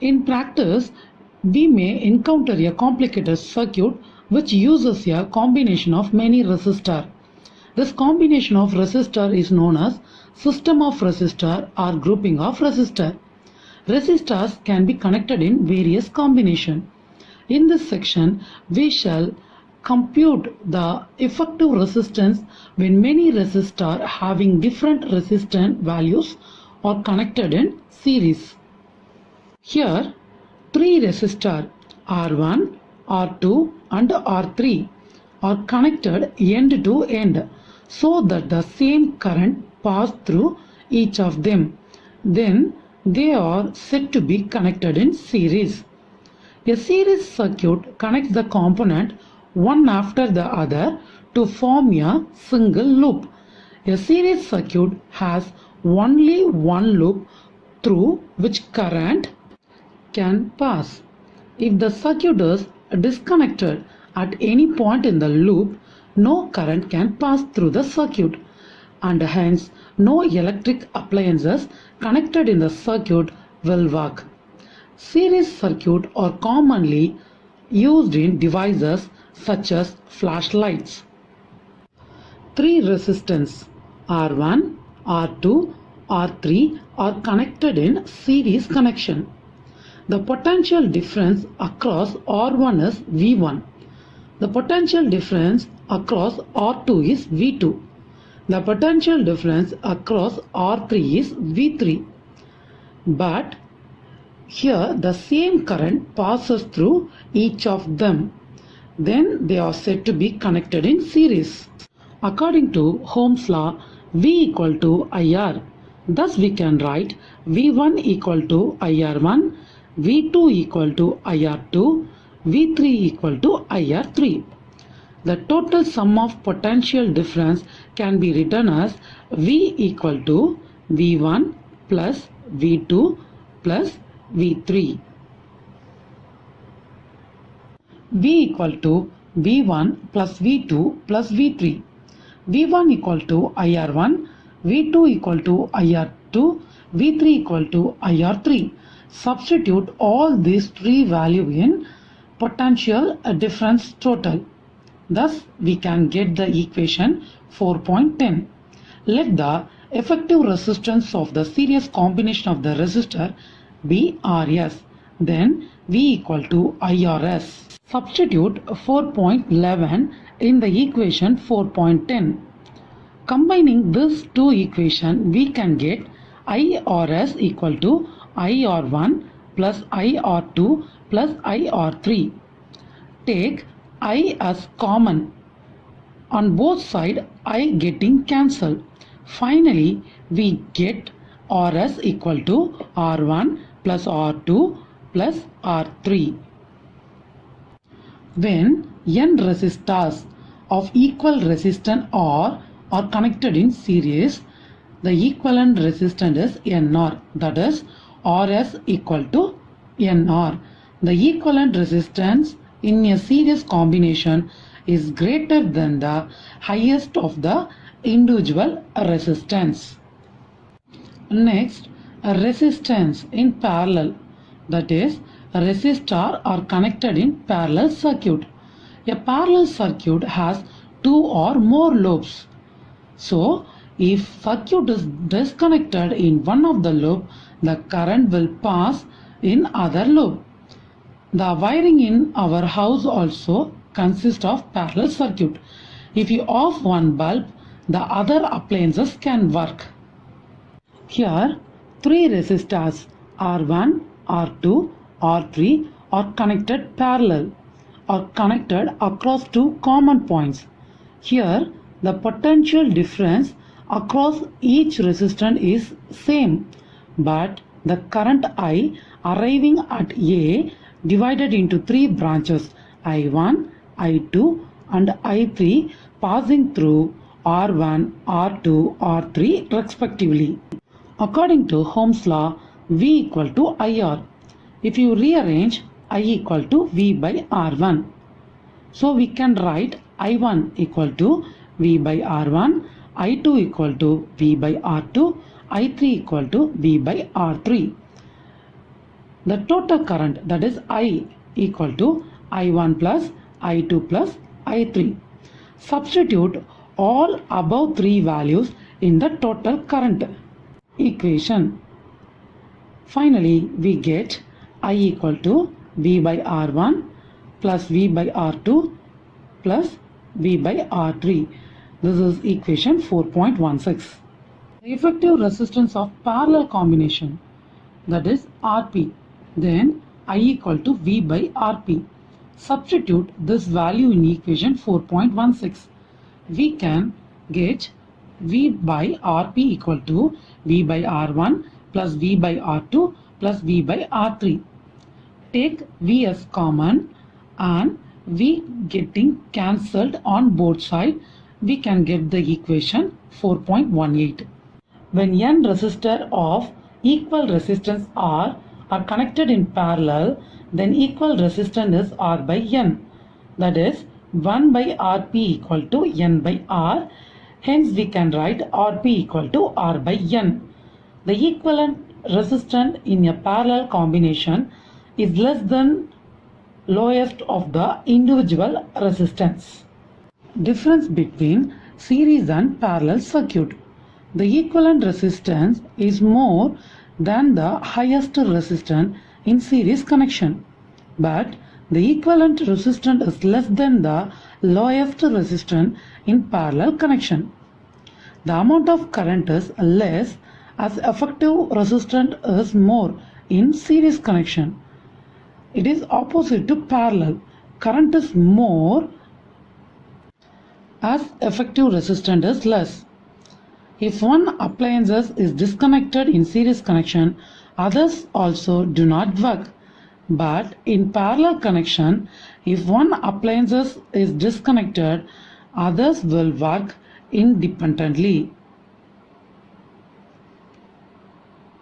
In practice, we may encounter a complicated circuit which uses a combination of many resistors. This combination of resistor is known as system of resistor or grouping of resistor. Resistors can be connected in various combinations. In this section, we shall compute the effective resistance when many resistors having different resistance values are connected in series. Here, three resistors R1, R2 and R3 are connected end to end so that the same current passes through each of them. Then they are said to be connected in series. A series circuit connects the component one after the other to form a single loop. A series circuit has only one loop through which current can pass. If the circuit is disconnected at any point in the loop, no current can pass through the circuit, and hence no electric appliances connected in the circuit will work. Series circuits are commonly used in devices such as flashlights. Three resistors R1, R2, R3 are connected in series connection. The potential difference across R1 is V1. The potential difference across R2 is V2. The potential difference across R3 is V3. But here the same current passes through each of them. Then they are said to be connected in series. According to Ohm's law, V equal to IR. Thus we can write V1 equal to IR1, V2 equal to IR2, V3 equal to IR3. The total sum of potential difference can be written as V equal to V1 plus V2 plus V3. V equal to V1 plus V2 plus V3. V1 equal to IR1, V2 equal to IR2, V3 equal to IR3. Substitute all these three values in potential difference total. Thus, we can get the equation 4.10. Let the effective resistance of the series combination of the resistor be Rs. Then V equal to IRS. Substitute 4.11 in the equation 4.10. Combining these two equations, we can get IRS equal to IR1 plus IR2 plus IR3. Take I as common. On both sides, I getting cancelled. Finally, we get Rs equal to R1 plus R2 plus R3. When n resistors of equal resistance R are connected in series, the equivalent resistance is NR, that is Rs equal to NR. The equivalent resistance in a series combination is greater than the highest of the individual resistance. Next, a resistance in parallel, that is resistors are connected in parallel circuit. A parallel circuit has two or more loops. So, if circuit is disconnected in one of the loop, the current will pass in other loop. The wiring in our house also consists of parallel circuit. If you off one bulb, the other appliances can work. Here, three resistors R1, R2, R3 are connected parallel, are connected across two common points. Here, the potential difference across each resistor is same, but the current I arriving at A divided into three branches I1, I2 and I3 passing through R1, R2, R3 respectively. According to Ohm's law, V equal to IR. If you rearrange, I equal to V by R1. So we can write I1 equal to V by R1, I2 equal to V by R2, I3 equal to V by R3. the total current, that is I, equal to I1 plus I2 plus I3. Substitute all above three values in the total current equation. Finally, we get I equal to V by R1 plus V by R2 plus V by R3. This is equation 4.16. The effective resistance of parallel combination, that is Rp. Then I equal to V by Rp. Substitute this value in equation 4.16. We can get V by Rp equal to V by R1 plus V by R2 plus V by R3. Take V as common and V getting cancelled on both sides, we can get the equation 4.18. When n resistors of equal resistance R are connected in parallel, then equal resistance is R by n. That is 1 by Rp equal to n by R. Hence we can write Rp equal to R by n. The equivalent resistance in a parallel combination is less than lowest of the individual resistance. Difference between series and parallel circuit. The equivalent resistance is more than the highest resistance in series connection, but the equivalent resistance is less than the lowest resistance in parallel connection. The amount of current is less as effective resistance is more in series connection. It is opposite to parallel. Current is more as effective resistance is less. If one appliance is disconnected in series connection, others also do not work. But in parallel connection, if one appliance is disconnected, others will work independently.